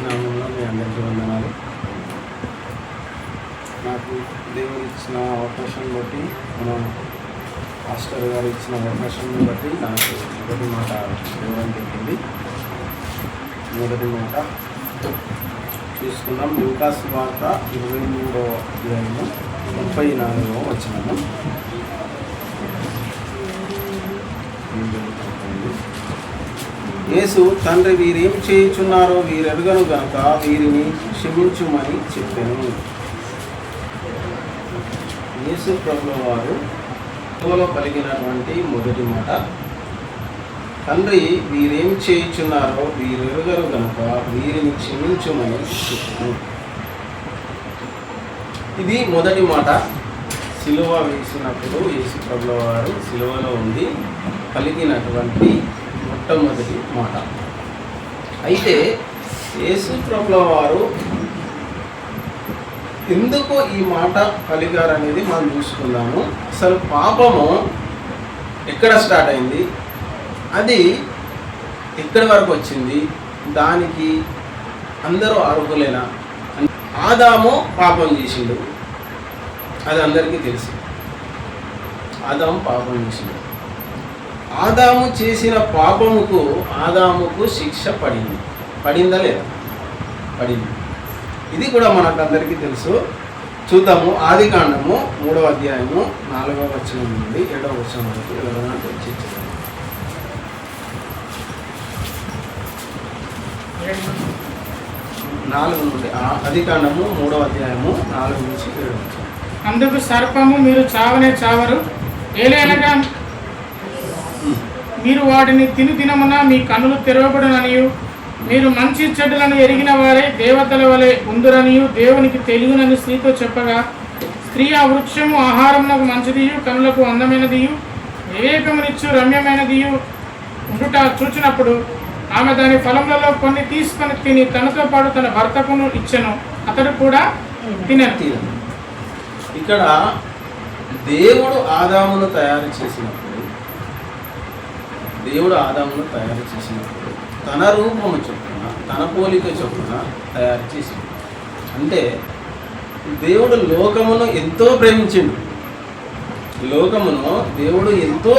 నామంలో మీ అందరికీ వందనాలు. నాకు దేవుడు ఇచ్చిన అవకాశం బట్టి, మన మాస్టర్ గారు ఇచ్చిన అవకాశాన్ని బట్టి నాకు మొదటి మాట ఇవ్వడం జరిగింది. మొదటి మాట చూసుకున్నాం. లూకాసు వార్త 23వ అధ్యాయము 34వ వచనము. యేసు, తండ్రి, వీరేం చేయుచున్నారో వీరెరుగను గనుక వీరిని క్షమించుమని చెప్పాను. యేసు ప్రభువు వారు పలికినటువంటి మొదటి మాట, తండ్రి, వీరేం చేయుచున్నారో వీరెరుగరు గనుక వీరిని క్షమించుమని చెప్పాను. ఇది మొదటి మాట. సిలువ వేసినప్పుడు యేసు ప్రభువు వారు సిలువలో ఉండి పలికినటువంటి మొట్టమొదటి మాట. అయితే యేసు ప్రభువు వారు ఎందుకు ఈ మాట పలికారనేది మనం చూసుకుందాము. అసలు పాపము ఎక్కడ స్టార్ట్ అయింది, అది ఎక్కడి వరకు వచ్చింది, దానికి అందరూ అర్హులేనా? ఆదాము పాపం చేసిండు, అది అందరికీ తెలుసు. ఆదాము పాపం చేసిండు. ఆదాము చేసిన పాపముకు ఆదాముకు శిక్ష పడిందా లేదా? పడింది. ఇది కూడా మనకందరికీ తెలుసు. చూద్దాము. ఆదికాండము 3వ అధ్యాయము 4వ వచనం నుండి 7వ వచనం వరకు వెళ్ళడానికి చర్చించాము. 4 నుండి ఆదికాండము 3వ అధ్యాయము 4 నుంచి 7వ వచనం. అందుకు సర్పము, మీరు చావనే చావరు, ఏలైనగా మీరు వాటిని తినమున మీ కన్నులు తెరవబడుననియు, మీరు మంచి చెడ్డలను ఎరిగిన వారే దేవతల వలె ఉందురనియు దేవునికి తెలియనని స్త్రీతో చెప్పగా, స్త్రీ ఆ వృక్షము ఆహారమునకు మంచిదియు కనులకు అందమైనదియు వివేకమునిచ్చు రమ్యమైనదియు ఉండుట చూచినప్పుడు ఆమె దాని ఫలములలో కొన్ని తీసుకొని తిని తనతో పాటు తన భర్తకును ఇచ్చెను, అతడు కూడా తినను. ఇక్కడ దేవుడు ఆదామును తయారు చేసినప్పుడు తన రూపము చొప్పున, తన పోలిక చొప్పున తయారు చేసిండు. అంటే దేవుడు లోకమును ఎంతో ప్రేమించిండు. దేవుడు ఎంతో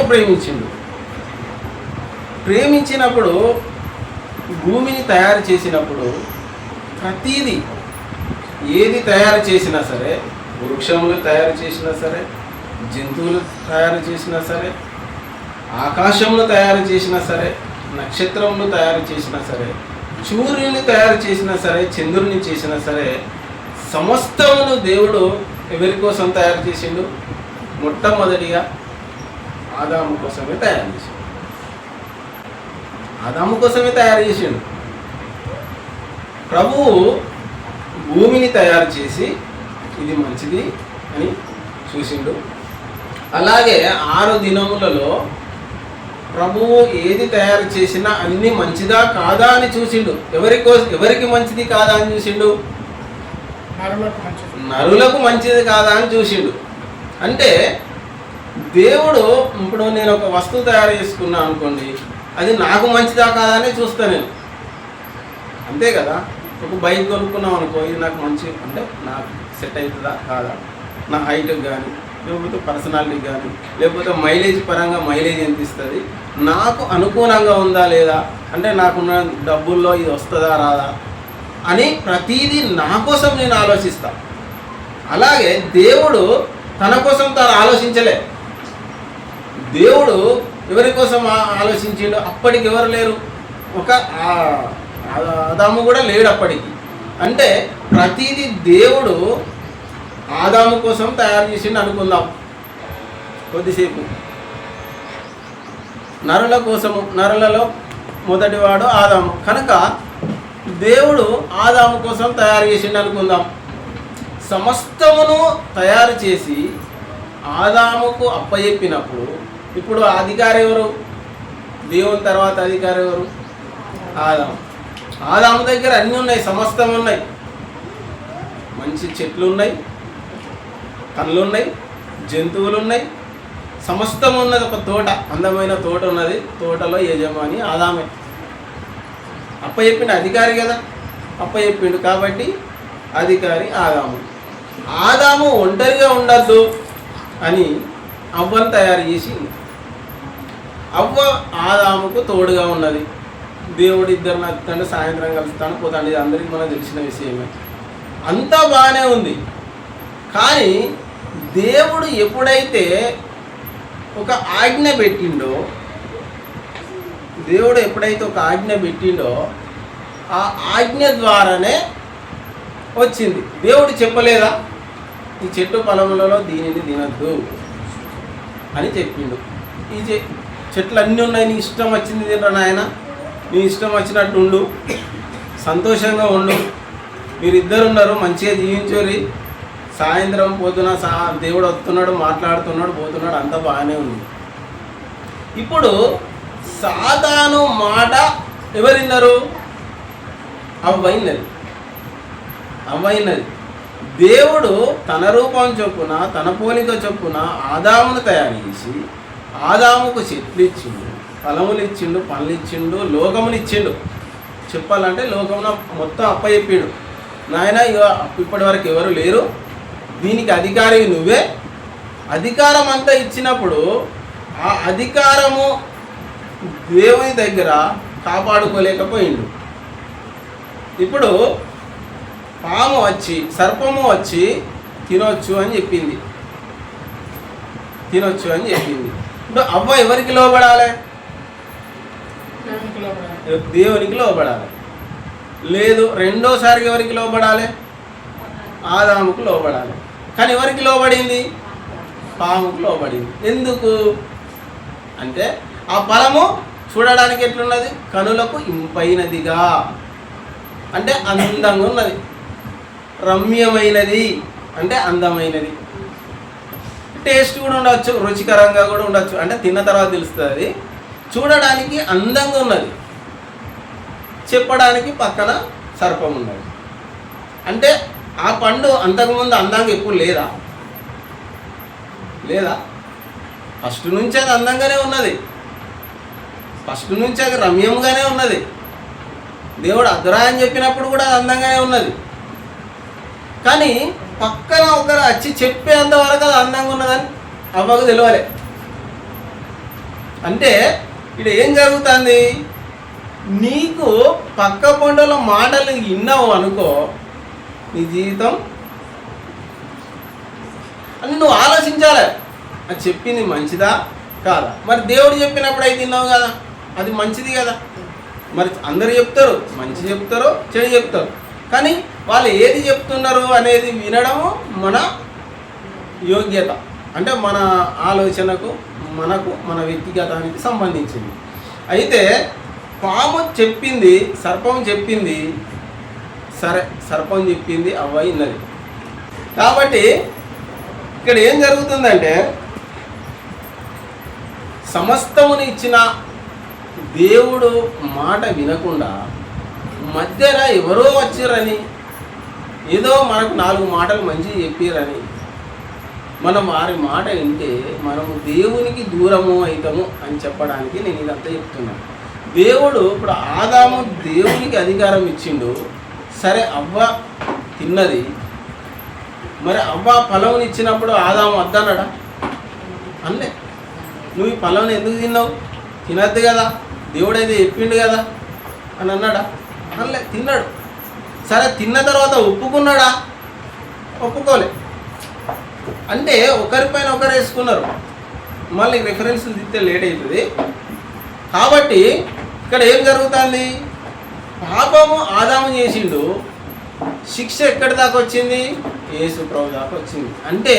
ప్రేమించినప్పుడు భూమిని తయారు చేసినప్పుడు ప్రతీది ఏది తయారు చేసినా సరే, వృక్షములు తయారు చేసినా సరే, జంతువులు తయారు చేసినా సరే, ఆకాశమును తయారు చేసినా సరే, నక్షత్రములు తయారు చేసినా సరే, సూర్యుని తయారు చేసినా సరే, చంద్రుని చేసినా సరే, సమస్తమును దేవుడు ఎవరి కోసం తయారు చేసిండు? మొట్టమొదటిగా ఆదాము కోసమే తయారు చేసిండు. ప్రభువు భూమిని తయారు చేసి ఇది మంచిది అని చూసిండు. అలాగే 6 దినములలో ప్రభువు ఏది తయారు చేసినా అన్ని మంచిదా కాదా అని చూసిండు. ఎవరికి మంచిది కాదా అని చూసిండు? నరులకు మంచిది కాదా అని చూసిండు. అంటే దేవుడు, ఇప్పుడు నేను ఒక వస్తువు తయారు చేసుకున్నా అనుకోండి, అది నాకు మంచిదా కాదా అని చూస్తాను నేను, అంతే కదా. ఒక బైక్ కొనుక్కున్నాం అనుకో, ఇది నాకు మంచి అంటే నాకు సెట్ అవుతుందా కాదా, నా హైట్కి కానీ, లేకపోతే పర్సనాలిటీకి కానీ, లేకపోతే మైలేజ్ పరంగా మైలేజ్ ఎంత ఇస్తుంది, నాకు అనుకూలంగా ఉందా లేదా, అంటే నాకున్న డబ్బుల్లో ఇది వస్తుందా రాదా అని ప్రతీదీ నా కోసం నేను ఆలోచిస్తా. అలాగే దేవుడు తన కోసం తాను ఆలోచించలే. దేవుడు ఎవరి కోసం ఆలోచించిండు? అప్పటికి ఎవరు లేరు, ఒక ఆదాము కూడా లేడు అప్పటికి. అంటే ప్రతీదీ దేవుడు ఆదాము కోసం తయారు చేసిండు అనుకుందాం కొద్దిసేపు. నరుల కోసము, నరులలో మొదటివాడు ఆదాము కనుక దేవుడు ఆదాము కోసం తయారు చేసిండు అనుకుందాం. సమస్తమును తయారు చేసి ఆదాముకు అప్పచెప్పినప్పుడు ఇప్పుడు అధికారి ఎవరు? దేవుని తర్వాత అధికారి ఎవరు? ఆదాము దగ్గర అన్నీ ఉన్నాయి, సమస్తం ఉన్నాయి. మంచి చెట్లు ఉన్నాయి, కళ్ళు ఉన్నాయి, జంతువులు ఉన్నాయి, సమస్తం ఉన్నది. ఒక తోట, అందమైన తోట ఉన్నది. తోటలో యజమాని ఆదామే. అప్పచెప్పిన అధికారి కదా. అప్పచెప్పిండు. కాబట్టి అధికారి ఆదాము. ఆదాము ఒంటరిగా ఉండద్దు అని అవ్వను తయారు చేసింది. అవ్వ ఆదాముకు తోడుగా ఉన్నది. దేవుడు ఇద్దరు నచ్చుతాడు, సాయంత్రం కలుస్తాను పోతాడు, ఇది అందరికీ మనకు తెలిసిన విషయమే. అంతా బాగానే ఉంది. కానీ దేవుడు ఎప్పుడైతే ఒక ఆజ్ఞ పెట్టిండో ఆ ఆజ్ఞ ద్వారానే వచ్చింది. దేవుడు చెప్పలేదా ఈ చెట్టు పొలములలో దీనిని తినద్దు అని చెప్పిండు. ఈ చెట్లు అన్నీ ఉన్నాయి, నీ ఇష్టం వచ్చింది తినరా నాయన, నీ ఇష్టం వచ్చినట్టు ఉండు, సంతోషంగా ఉండు, మీరిద్దరు ఉన్నారు, మంచిగా జీవించోరి, సాయంత్రం పొద్దున దేవుడు వస్తున్నాడు, మాట్లాడుతున్నాడు, పోతున్నాడు, అంతా బాగానే ఉంది. ఇప్పుడు సాతాను మాట ఎవరిన్నారు? అవ్వైనది. దేవుడు తన రూపం చొప్పున, తన పోలిక చొప్పున ఆదామును తయారు చేసి ఆదాముకు చెట్లు ఇచ్చిండు, ఫలములు ఇచ్చిండు, పనులు ఇచ్చిండు, లోకములు ఇచ్చిండు. చెప్పాలంటే లోకమున మొత్తం అప్పచెప్పిండు. నాయన ఇప్పటి వరకు ఎవరు లేరు, దీనికి అధికారి నువ్వే. అధికారం అంతా ఇచ్చినప్పుడు ఆ అధికారము దేవుని దగ్గర కాపాడుకోలేకపోయిండు. ఇప్పుడు సర్పము వచ్చి తినొచ్చు అని చెప్పింది. ఇప్పుడు అవ్వ ఎవరికి లోబడాలి? దేవునికి లోబడాలి. లేదు, రెండోసారికి ఎవరికి లోబడాలి? ఆదాముకు లోబడాలి. కానీ ఎవరికి లోబడింది? పాముకు లోబడింది. ఎందుకు అంటే ఆ ఫలము చూడడానికి ఎట్లున్నది? కనులకు ఇంపైనదిగా, అంటే అందంగా ఉన్నది. రమ్యమైనది అంటే అందమైనది. టేస్ట్ కూడా ఉండవచ్చు, రుచికరంగా కూడా ఉండొచ్చు, అంటే తిన్న తర్వాత తెలుస్తుంది. చూడడానికి అందంగా ఉన్నది, చెప్పడానికి పక్కన సర్పం ఉన్నది. అంటే ఆ పండు అంతకుముందు అందంగా ఎప్పుడు లేదా? ఫస్ట్ నుంచి అది అందంగానే ఉన్నది, ఫస్ట్ నుంచి అది రమ్యంగానే ఉన్నది. దేవుడు అద్రా అని చెప్పినప్పుడు కూడా అది అందంగానే ఉన్నది. కానీ పక్కన ఒకరు వచ్చి చెప్పేంత వరకు అది అందంగా ఉన్నదని అవ్వకు తెలియాలి. అంటే ఇక్కడ ఏం జరుగుతుంది? నీకు పక్క పండుగల మాటలు విన్నావు అనుకో, నీ జీవితం అని నువ్వు ఆలోచించాలి. అది చెప్పింది మంచిదా కాదా? మరి దేవుడు చెప్పినప్పుడు అయితే విన్నావు కదా, అది మంచిది కదా. మరి అందరు చెప్తారు, మంచి చెప్తారు, చెడు చెప్తారు. కానీ వాళ్ళు ఏది చెప్తున్నారు అనేది వినడము మన యోగ్యత, అంటే మన ఆలోచనకు, మన వ్యక్తిగతానికి సంబంధించింది. అయితే పాము చెప్పింది, సర్పం చెప్పింది, సరే సర్పం చెప్పింది, అవ్వ విన్నది. కాబట్టి ఇక్కడ ఏం జరుగుతుందంటే సమస్తముని ఇచ్చిన దేవుడు మాట వినకుండా మధ్యన ఎవరో వచ్చిరని, ఏదో మనకు 4 మాటలు మంచిగా చెప్పిరని మనం వారి మాట వింటే మనము దేవునికి దూరము అవుతాము అని చెప్పడానికి నేను ఇదంతా చెప్తున్నాను. దేవుడు ఇప్పుడు ఆదాము దేవునికి అధికారం ఇచ్చిండు, సరే అవ్వ తిన్నది. మరి అవ్వ ఫలముని ఇచ్చినప్పుడు ఆదాము వద్దన్నాడా? అన్నే. నువ్వు ఈ ఫలంని ఎందుకు తిన్నావు? తినద్దు కదా, దేవుడైతే చెప్పిండు కదా అని అన్నాడా? అనలే, తిన్నాడు. సరే తిన్న తర్వాత ఒప్పుకున్నాడా? ఒప్పుకోలే. అంటే ఒకరిపైన ఒకరు వేసుకున్నారు. మళ్ళీ రిఫరెన్స్లు తిస్తే లేట్ అవుతుంది. కాబట్టి ఇక్కడ ఏం జరుగుతుంది? పాపము ఆదాము చేసిండు, శిక్ష ఎక్కడి దాకా వచ్చింది? యేసు ప్రభు దాకా వచ్చింది. అంటే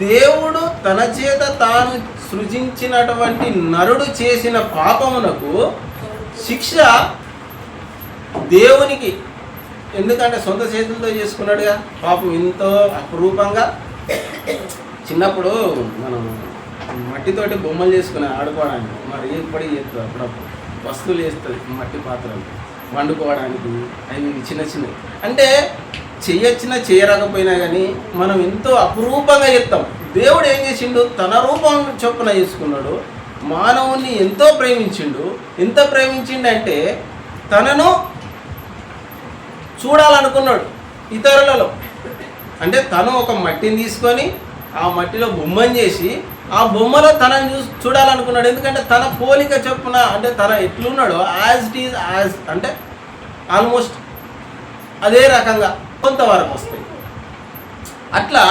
దేవుడు తన చేత తాను సృజించినటువంటి నరుడు చేసిన పాపమునకు శిక్ష దేవునికి. ఎందుకంటే సొంత చేతులతో చేసుకున్నాడుగా పాపం. ఎంతో అపురూపంగా చిన్నప్పుడు మనం మట్టితోటి బొమ్మలు చేసుకుని ఆడుకోవడానికి, మరి ఎప్పటికీ చేస్తుంది, అప్పుడప్పుడు వస్తువులు వేస్తుంది, మట్టి పాత్రలు వండుకోవడానికి, అవి చిన్న చిన్నవి. అంటే చేయరాకపోయినా కానీ మనం ఎంతో అపురూపంగా చెప్తాం. దేవుడు ఏం చేసిండు? తన రూపం చొప్పున చేసుకున్నాడు, మానవుని ఎంతో ప్రేమించిండు. ఎంత ప్రేమించిండు అంటే తనను చూడాలనుకున్నాడు ఇతరులలో. అంటే తను ఒక మట్టిని తీసుకొని ఆ మట్టిలో బొమ్మని చేసి ఆ బొమ్మలో తనని చూడాలనుకున్నాడు. ఎందుకంటే తన పోలిక చొప్పున, అంటే తన ఎట్లున్నాడో యాజ్ ఇట్ ఈజ్ యాజ్, అంటే ఆల్మోస్ట్ అదే రకంగా కొంతవరకు వస్తాయి. అట్లా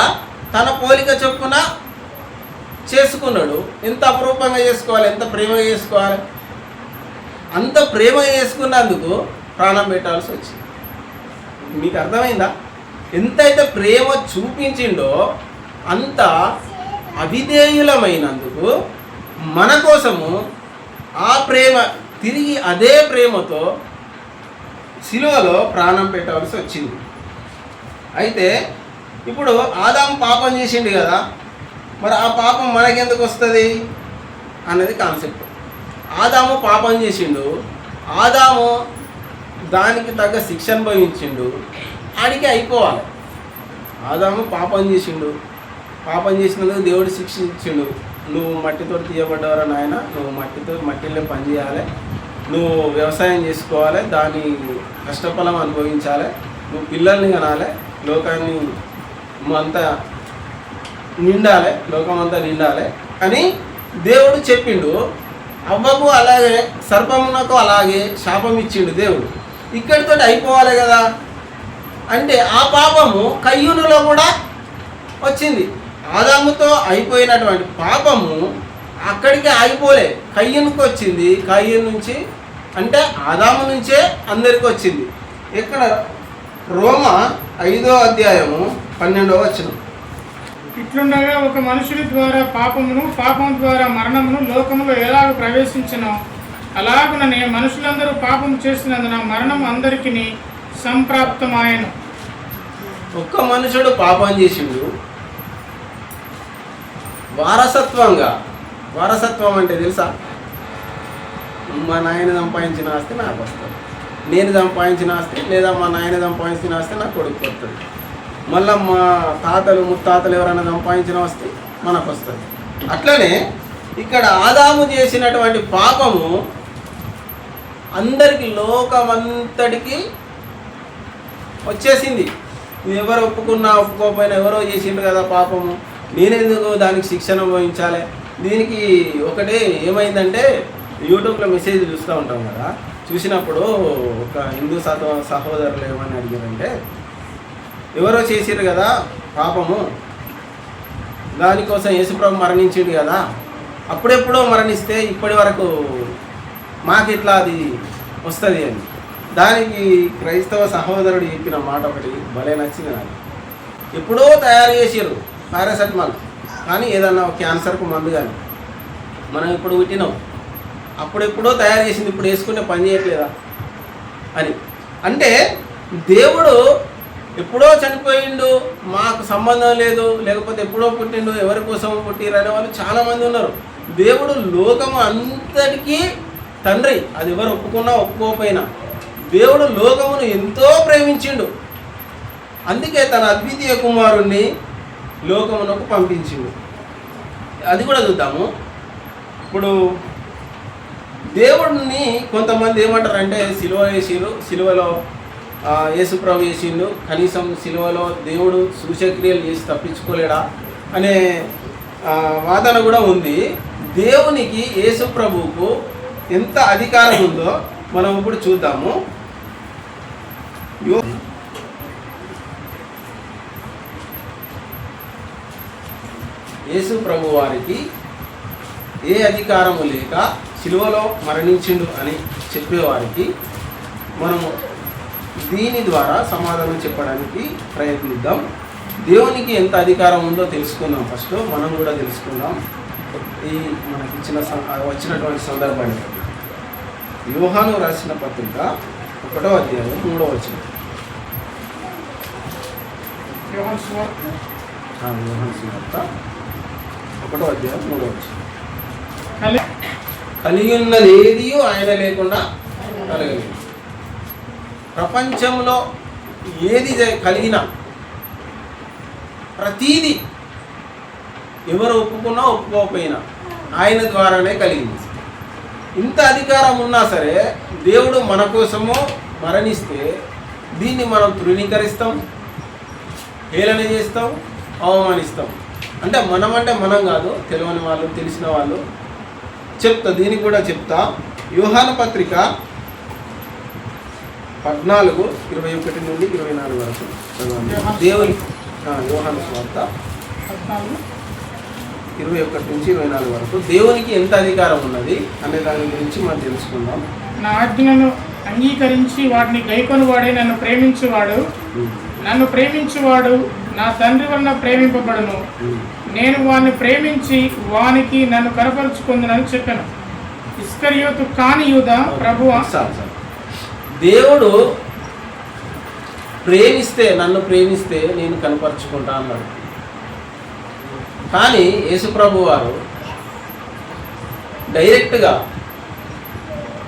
తన పోలిక చొప్పున చేసుకున్నాడు. ఎంత అపురూపంగా చేసుకోవాలి, ఎంత ప్రేమగా చేసుకోవాలి. అంత ప్రేమగా చేసుకున్నందుకు ప్రాణం పెట్టాల్సి వచ్చింది. మీకు అర్థమైందా? ఎంతైతే ప్రేమ చూపించిండో అంత అవిధేయులమైనందుకు మన కోసము ఆ ప్రేమ తిరిగి అదే ప్రేమతో సిలువలో ప్రాణం పెట్టవలసి వచ్చింది. అయితే ఇప్పుడు ఆదాము పాపం చేసిండు కదా, మరి ఆ పాపం మనకెందుకు వస్తుంది అన్నది కాన్సెప్ట్. ఆదాము పాపం చేసిండు, ఆదాము దానికి తగ్గ శిక్ష అనుభవించిండు, ఆడికి అయిపోవాలి. ఆదాము పాపం చేసిండు, పాపం చేసినందుకు దేవుడు శిక్షించిండు. నువ్వు మట్టితో తీయబడ్డవరా నాయన, నువ్వు మట్టిలో పని చేయాలి, నువ్వు వ్యవసాయం చేసుకోవాలి, దాని కష్టఫలం అనుభవించాలి, నువ్వు పిల్లల్ని కనాలి, లోకాన్ని అంతా నిండాలి, లోకమంతా నిండాలి అని దేవుడు చెప్పిండు. అవ్వకు అలాగే, సర్పమునకు అలాగే శాపం ఇచ్చిండు దేవుడు. ఇక్కడితో అయిపోవాలి కదా. అంటే ఆ పాపము కయ్యూనులో కూడా వచ్చింది. ఆదాముతో అయిపోయినటువంటి పాపము అక్కడికి ఆగిపోలే, కయ్యూనుకు వచ్చింది. కయ్యూను నుంచి అంటే ఆదాము నుంచే అందరికి వచ్చింది. ఇక్కడ రోమా 5వ అధ్యాయము 12వ వచనం. ఇట్లుండగా ఒక మనుషుని ద్వారా పాపమును, పాపం ద్వారా మరణమును లోకములో ఎలాగ ప్రవేశించినో అలాగుననే మనుషులందరూ పాపం చేసినందున మరణం అందరికీ సంప్రాప్తమాయను. ఒక్క మనుషుడు పాపం చేసిండు, వారసత్వంగా. వారసత్వం అంటే తెలుసా? మా నాయన సంపాదించిన ఆస్తి నాకు వస్తుంది, నేను సంపాదించిన ఆస్తి లేదా మా నాయన సంపాదించిన ఆస్తి నాకు కొడుకు వస్తుంది, మళ్ళీ మా తాతలు ముత్తాతలు ఎవరైనా సంపాదించిన ఆస్తి మనకు వస్తుంది. అట్లనే ఇక్కడ ఆదాము చేసినటువంటి పాపము అందరికీ, లోకమంతటికి వచ్చేసింది. ఎవరు ఒప్పుకున్నా ఒప్పుకోకపోయినా ఎవరో చేసిండ్రు కదా పాపము, నేనెందుకు దానికి శిక్షణ వహించాలి. దీనికి ఒకటే ఏమైందంటే, యూట్యూబ్లో మెసేజ్ చూస్తూ ఉంటాం కదా, చూసినప్పుడు ఒక హిందూ సహోదరులు ఏమని అడిగారంటే, ఎవరో చేసిర్రు కదా పాపము, దానికోసం యేసుప్రభు మరణించిండు కదా, అప్పుడెప్పుడో మరణిస్తే ఇప్పటి వరకు మాకు ఇట్లా అది వస్తుంది అని. దానికి క్రైస్తవ సహోదరుడు చెప్పిన మాట ఒకటి భలే నచ్చింది నాకు. ఎప్పుడో తయారు చేసారు పారాసెటమాల్, కానీ ఏదన్నా క్యాన్సర్కు మందు కానీ మనం ఇప్పుడు పుట్టినాం, అప్పుడెప్పుడో తయారు చేసింది, ఇప్పుడు వేసుకునే పని చేయట్లేదా అని. అంటే దేవుడు ఎప్పుడో చనిపోయిండు, మాకు సంబంధం లేదు, లేకపోతే ఎప్పుడో పుట్టిండు, ఎవరి కోసం పుట్టిరు అనే వాళ్ళు చాలామంది ఉన్నారు. దేవుడు లోకము అంతటికీ తండ్రి, అది ఎవరు ఒప్పుకున్నా ఒప్పుకోకపోయినా దేవుడు లోకమును ఎంతో ప్రేమించిండు. అందుకే తన అద్వితీయ కుమారుణ్ణి లోకమునకు పంపించిండు. అది కూడా చూద్దాము. ఇప్పుడు దేవుడిని కొంతమంది ఏమంటారంటే, సిలువ వేసిరు, సిలువలో యేసుప్రభు వేసిండు, కనీసం సిలువలో దేవుడు సూచక్రియలు చేసి తప్పించుకోలేడా అనే వాదన కూడా ఉంది. దేవునికి యేసుప్రభువుకు ఎంత అధికారం ఉందో మనం ఇప్పుడు చూద్దాము. యేసు ప్రభు వారికి ఏ అధికారము లేక సిలువలో మరణించిండు అని చెప్పేవారికి మనము దీని ద్వారా సమాధానం చెప్పడానికి ప్రయత్నిద్దాం. దేవునికి ఎంత అధికారం ఉందో తెలుసుకుందాం. ఫస్ట్ మనం కూడా తెలుసుకుందాం. ఈ మనకి వచ్చినటువంటి సందర్భాన్ని యోహాను రాసిన పత్రిక 1వ అధ్యాయం 3వ వచనం. యోహాను సువార్త 1వ అధ్యాయం 3వ వచనం. కలిగి ఉన్నది ఏది ఆయన లేకుండా కలగలేదు. ప్రపంచంలో ఏది కలిగినా ప్రతీది ఎవరు ఒప్పుకున్నా ఒప్పుకోకపోయినా ఆయన ద్వారానే కలిగింది. ఇంత అధికారం ఉన్నా సరే దేవుడు మన కోసము మరణిస్తే దీన్ని మనం తృణీకరిస్తాం, హేళన చేస్తాం, అవమానిస్తాం. అంటే మనం కాదు, తెలియని వాళ్ళు, తెలిసిన వాళ్ళు. చెప్తా, దీనికి కూడా చెప్తా. యోహాను పత్రిక 14:21 నుండి 24 వరకు చదవండి. దేవుని యోహాను స్వార్త 21 నుంచి 24 వరకు దేవునికి ఎంత అధికారం ఉన్నది అనే దాని గురించి మనం తెలుసుకుందాం. నా ఆజ్ఞను అంగీకరించి వాటిని గైకొని వాడే నన్ను ప్రేమించువాడు నా తండ్రి వలన ప్రేమింపబడును. నేను వాడిని ప్రేమించి వానికి నన్ను కనపరుచుకుందునని చెప్పాను. ఇస్కరియోతు కాని యూదా ప్రభువా, దేవుడు నన్ను ప్రేమిస్తే నేను కనపరుచుకుంటా అన్నాడు. కానీ యేసుప్రభు వారు డైరెక్ట్గా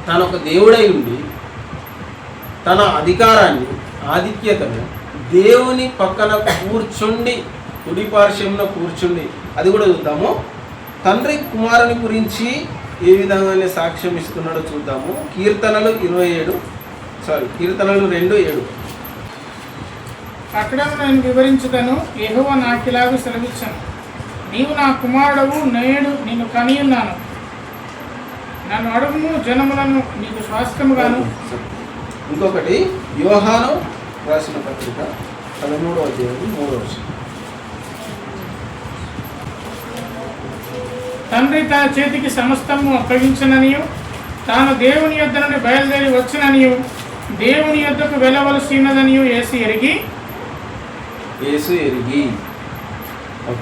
తన ఒక దేవుడై ఉండి తన అధికారాన్ని, ఆధిక్యతను దేవుని పక్కన కూర్చుండి, కుడిపార్శ్వంలో కూర్చుండి, అది కూడా చూద్దాము. తండ్రి కుమారుని గురించి ఏ విధంగానే సాక్ష్యం ఇస్తున్నాడో చూద్దాము. కీర్తనలు 2:7. అక్కడ నేను వివరించుతాను. యెహోవా నాకిలాగూ సెలవిచ్చాను, నీవు నా కుమారుడవు, నేడు నిన్ను కనియున్నాను. నన్ను అడుగుము, జనములను నీకు స్వాస్థ్యముగాను. ఇంకొకటి యోహాను రాసిన పత్రిక 13:3. తండ్రి తన చేతికి సమస్తము అప్పగించననియు, తాను దేవుని యొద్ద నుండి బయలుదేరి వచ్చిననియు, దేవుని యొద్దకు వెళ్ళవలసినదనియు యేసు ఎరిగి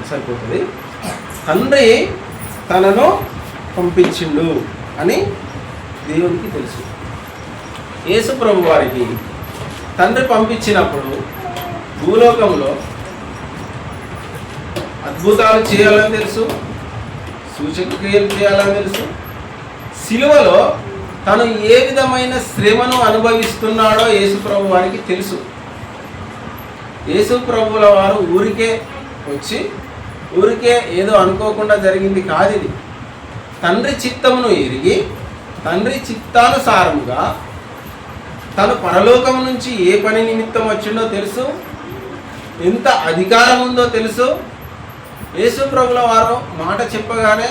సరిపోతుంది. తండ్రి తనను పంపించిండు అని దేవునికి తెలుసు. యేసు ప్రభు వారికి తండ్రి పంపించినప్పుడు భూలోకంలో అద్భుతాలు చేయాలని తెలుసు, సూచక క్రియలు చేయాలని తెలుసు. సిలువలో తను ఏ విధమైన శ్రమను అనుభవిస్తున్నాడో యేసు ప్రభు వారికి తెలుసు. యేసు ప్రభువుల వారు ఊరికే ఏదో అనుకోకుండా జరిగింది కాదు. ఇది తండ్రి చిత్తమును ఎరిగి, తండ్రి చిత్తానుసారముగా తను పరలోకం నుంచి ఏ పని నిమిత్తం వచ్చిందో తెలుసు, ఎంత అధికారం ఉందో తెలుసు. యేసు ప్రభుల వారు మాట చెప్పగానే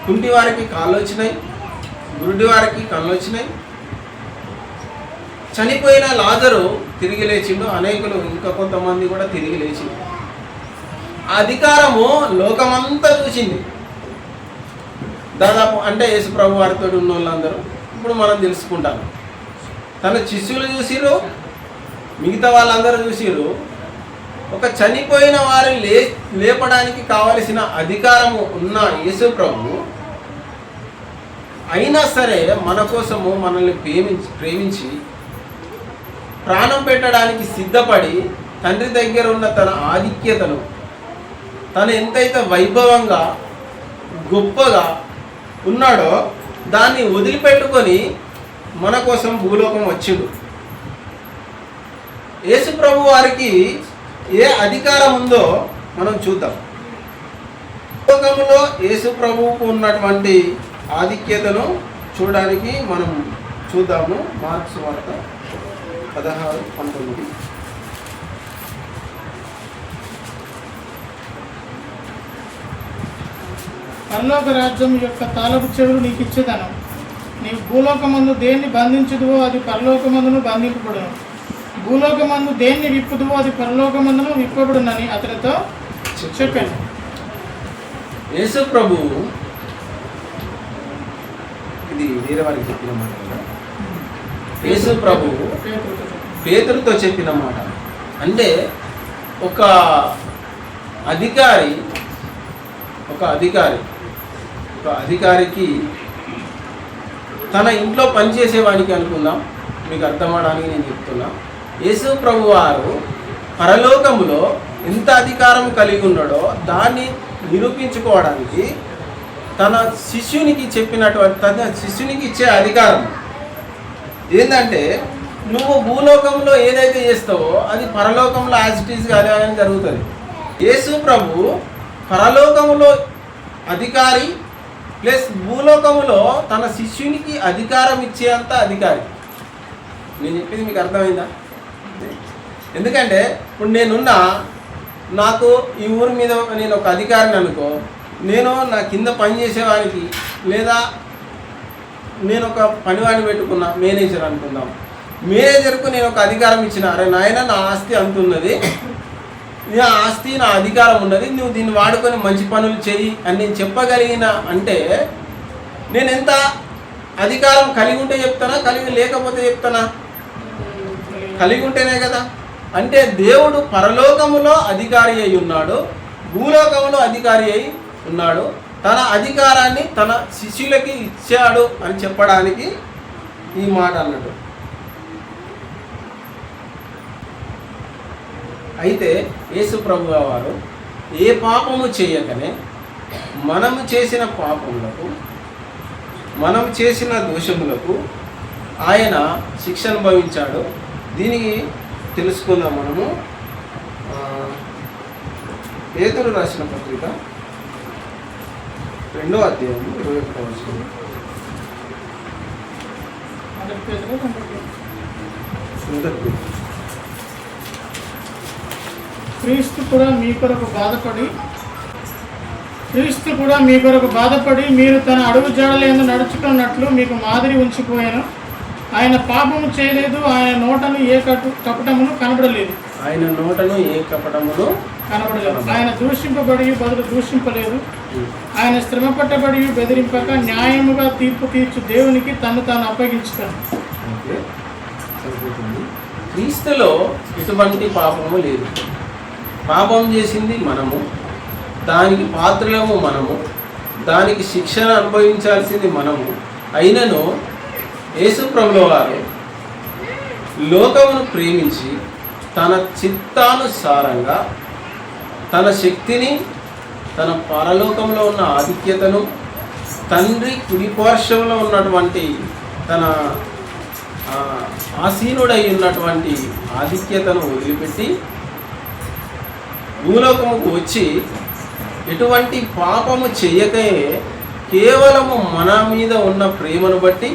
కుంటి వారికి కాళ్ళు వచ్చినాయి, గురుడి వారికి కళ్ళు వచ్చినాయి. చనిపోయిన లాజరు తిరిగి లేచిండు, అనేకులు ఇంకా కొంతమంది కూడా తిరిగి లేచిండు. ఆ అధికారము లోకమంతా చూసింది దాదాపు. అంటే యేసు ప్రభు వారితో ఉన్న వాళ్ళందరూ ఇప్పుడు మనం తెలుసుకుంటాము. తన శిష్యులు చూసిరు, మిగతా వాళ్ళందరూ చూసిరు. ఒక చనిపోయిన వారిని లేపడానికి కావలసిన అధికారము ఉన్న యేసు ప్రభు అయినా సరే మన కోసము మనల్ని ప్రేమించి ప్రాణం పెట్టడానికి సిద్ధపడి తండ్రి దగ్గర ఉన్న తన ఆధిక్యతను, తను ఎంతైతే వైభవంగా గొప్పగా ఉన్నాడో దాన్ని వదిలిపెట్టుకొని మన కోసం భూలోకం వచ్చిండు. యేసు ప్రభు వారికి ఏ అధికారం ఉందో మనం చూద్దాం. భూలోకంలో యేసు ప్రభువుకు ఉన్నటువంటి ఆధిక్యతను చూడడానికి మనం చూద్దాము. మార్క్స్ వార్త 16:19. పరలోక రాజ్యం యొక్క తాళపు చెవులు నీకు ఇచ్చేదను. నీవు భూలోకమందు దేన్ని బంధించుదువో అది పరలోకమందును బంధింపబడును, భూలోకమందు దేన్ని విప్పుదువో అది పరలోకమందును విప్పబడునని అతనితో చెప్పాను. యేసు ప్రభువు ఇది వేరే వారికి చెప్పిన మాట కదా. యేసు ప్రభువు పేతురుతో చెప్పిన మాట. అంటే ఒక అధికారికి తన ఇంట్లో పనిచేసేవాడికి అనుకుందాం, మీకు అర్థమవడానికి నేను చెప్తున్నా. యేసు ప్రభు వారు పరలోకములో ఎంత అధికారం కలిగి ఉన్నాడో దాన్ని నిరూపించుకోవడానికి తన శిష్యునికి ఇచ్చే అధికారం ఏంటంటే, నువ్వు భూలోకంలో ఏదైతే చేస్తావో అది పరలోకంలో యాజ్ ఇట్ ఈస్గా అదే జరుగుతుంది. యేసు ప్రభు పరలోకములో అధికారి ప్లస్ భూలోకములో తన శిష్యునికి అధికారం ఇచ్చేంత అధికారి. నేను చెప్పింది మీకు అర్థమైందా? ఎందుకంటే ఇప్పుడు నేనున్నా, నాకు ఈ ఊరి మీద నేను ఒక అధికారిని అనుకో, నేను నా కింద పని చేసేవానికి లేదా నేను ఒక పనివాడిని పెట్టుకున్నా, మేనేజర్ అనుకుందాం, మేనేజర్కు నేను ఒక అధికారం ఇచ్చిన, అరే నాయన నా ఆస్తి అంత ఉన్నది, నా ఆస్తి నా అధికారం ఉన్నది, నువ్వు దీన్ని వాడుకొని మంచి పనులు చెయ్యి అని నేను చెప్పగలిగిన అంటే నేను ఎంత అధికారం కలిగి ఉంటే చెప్తానా, కలిగి లేకపోతే చెప్తానా? కలిగి ఉంటేనే కదా. అంటే దేవుడు పరలోకములో అధికారి అయి ఉన్నాడు, భూలోకములో అధికారి అయి ఉన్నాడు. తన అధికారాన్ని తన శిష్యులకి ఇచ్చాడు అని చెప్పడానికి ఈ మాట అన్నట్టు. అయితే యేసు ప్రభువు వారు ఏ పాపము చేయకనే మనము చేసిన పాపములకు, మనం చేసిన దోషములకు ఆయన శిక్ష అనుభవించాడు. దీనికి తెలుసుకుందాం మనము. పేతురు రాసిన పత్రిక 2వ అధ్యాయం 21వ వచనం. క్రీస్తు కూడా మీ కొరకు బాధపడి మీరు తన అడుగు జాడలందు నడుచుకున్నట్లు మీకు మాదిరి ఉంచిపోయాను. ఆయన పాపము చేయలేదు, ఆయన నోటను ఏ కపటమును కనబడలేదు. ఆయన దూషింపబడి బదులు దూషింపలేదు. ఆయన శ్రమ పట్టబడి బెదిరింపక న్యాయముగా తీర్పు తీర్చు దేవునికి తను తాను అప్పగించుతాను. క్రీస్తులో ఎటువంటి పాపము లేదు. పాపం చేసింది మనము, దానికి పాత్రలము మనము, దానికి శిక్షణ అనుభవించాల్సింది మనము. అయినను యేసు ప్రభువు వారు లోకమును ప్రేమించి తన చిత్తానుసారంగా తన శక్తిని, తన పరలోకంలో ఉన్న ఆధిక్యతను, తండ్రి కుడిపార్శ్వంలో ఉన్నటువంటి తన ఆసీనుడై ఉన్నటువంటి ఆధిక్యతను వదిలిపెట్టి భూలోకముకు వచ్చి ఎటువంటి పాపము చేయకే కేవలము మన మీద ఉన్న ప్రేమను బట్టి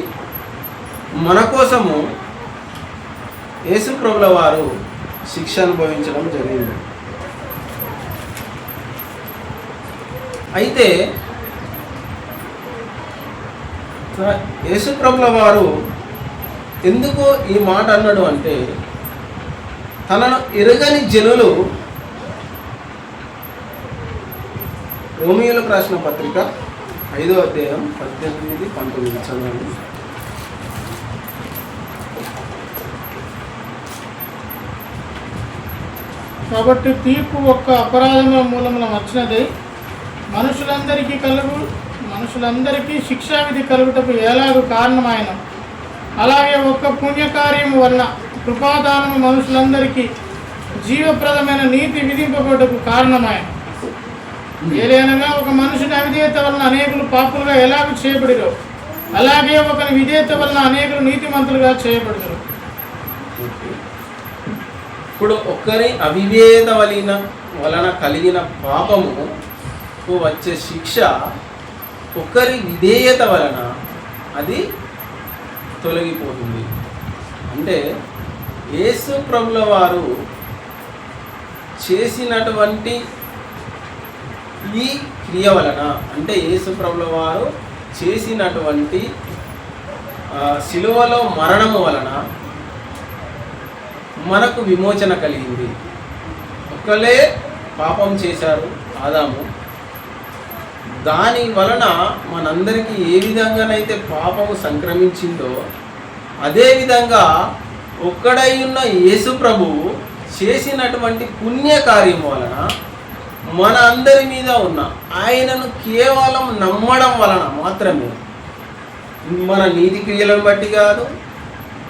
మన కోసము యేసు ప్రభుల వారు శిక్ష అనుభవించడం జరిగింది. అయితే యేసు ప్రభుల వారు ఎందుకు ఈ మాట అన్నాడు అంటే, తనను ఎరగని జనులు, రోమియోలకు రాసిన పత్రిక 5వ అధ్యాయం 18-19 చదవండి. కాబట్టి తీర్పు ఒక్క అపరాధముల మూలమున వచ్చినదై మనుషులందరికీ శిక్షావిధి కలుగుటకు ఎలాగూ కారణమైన, అలాగే ఒక్క పుణ్యకార్యము వలన కృపాదానము మనుషులందరికీ జీవప్రదమైన నీతి విధింపబడుటకు కారణమైన. ఏలైనగా ఒక మనుషుని అవిధేయత వలన అనేకులు పాపులుగా ఎలాగూ చేయబడిరో, అలాగే ఒకరి విధేయత వలన అనేకులు నీతిమంతులుగా చేయబడతారు. ఇప్పుడు ఒకరి అవిధేయత వలన కలిగిన పాపముకు వచ్చే శిక్ష ఒకరి విధేయత వలన అది తొలగిపోతుంది. అంటే యేసు ప్రభుల వారు చేసినటువంటి ఈ క్రియ వలన, అంటే యేసు ప్రభుల వారు చేసినటువంటి శిలువలో మరణము వలన మనకు విమోచన కలిగింది. ఒకలే పాపం చేశారు, ఆదాము. దాని వలన మనందరికీ ఏ విధంగానైతే పాపము సంక్రమించిందో, అదేవిధంగా ఒక్కడై ఉన్న యేసు ప్రభువు చేసినటువంటి పుణ్యకార్యం వలన మన అందరి మీద ఉన్న ఆయనను కేవలం నమ్మడం వలన మాత్రమే, మన నీతి క్రియలను బట్టి కాదు,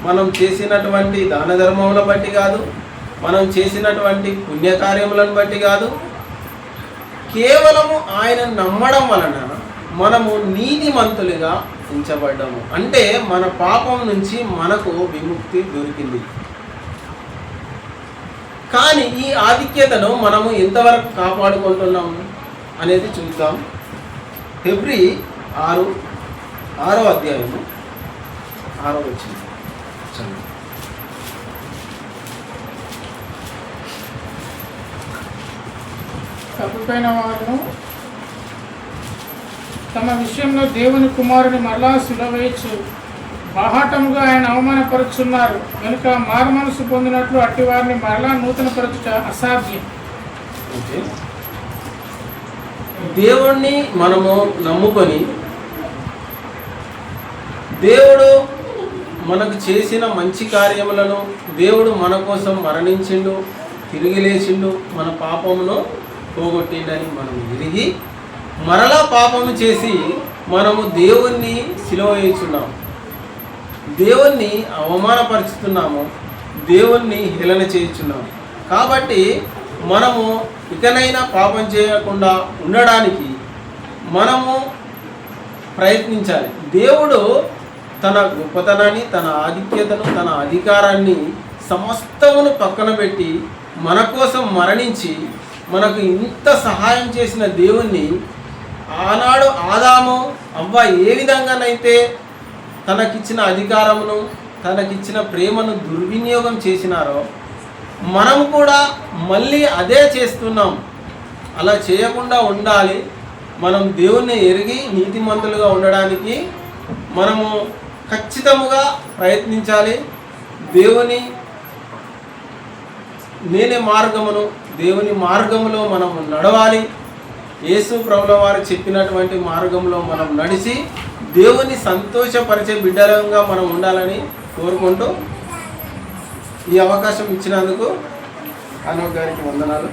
మనం చేసినటువంటి దాన ధర్మములను బట్టి కాదు, మనం చేసినటువంటి పుణ్యకార్యములను బట్టి కాదు, కేవలము ఆయన నమ్మడం వలన మనము నీతిమంతులుగా ఉంచబడ్డాము. అంటే మన పాపం నుంచి మనకు విముక్తి దొరికింది. కానీ ఈ ఆధిక్యతను మనము ఎంతవరకు కాపాడుకుంటున్నాము అనేది చూద్దాం. ఫిబ్రవరి 6వ అధ్యాయము 6వ వచనం. తప్పిపోయిన వారును తమ విషయంలో దేవుని కుమారుని మరలా సిలువేయచ్చు బాహాటముగా ఆయన అవమానపరుచున్నారు కనుక మారు మనసు పొందినట్లు అట్టి వారిని మరలా నూతన పరచుట అసాధ్యం. ఓకే, దేవుణ్ణి మనము నమ్ముకొని దేవుడు మనకు చేసిన మంచి కార్యములను దేవుడు మన కోసం మరణించిండు, తిరిగి లేచిండు, మన పాపమును పోగొట్టిండని మనం ఎరిగి మరలా పాపము చేసి మనము దేవుణ్ణి సిలువ వేయుచున్నాము, దేవుణ్ణి అవమానపరుచుతున్నాము, దేవుణ్ణి హేళన చేయుచున్నాము. కాబట్టి మనము ఇకనైనా పాపం చేయకుండా ఉండడానికి మనము ప్రయత్నించాలి. దేవుడు తన గొప్పతనాన్ని, తన ఆధిక్యతను, తన అధికారాన్ని సమస్తమును పక్కన పెట్టి మన కోసం మరణించి మనకు ఇంత సహాయం చేసిన దేవుణ్ణి ఆనాడు ఆదాము అవ్వ ఏ విధంగానైతే తనకిచ్చిన అధికారమును, తనకిచ్చిన ప్రేమను దుర్వినియోగం చేసినారో మనం కూడా మళ్ళీ అదే చేస్తున్నాం. అలా చేయకుండా ఉండాలి. మనం దేవుణ్ణి ఎరిగి నీతిమంతులుగా ఉండడానికి మనము ఖచ్చితముగా ప్రయత్నించాలి. నేనే మార్గమును, దేవుని మార్గములో మనము నడవాలి. యేసు ప్రభుల వారు చెప్పినటువంటి మార్గంలో మనం నడిచి దేవుని సంతోషపరిచే బిడ్డలంగా మనం ఉండాలని కోరుకుంటూ ఈ అవకాశం ఇచ్చినందుకు అనూప్ గారికి వందనాలు.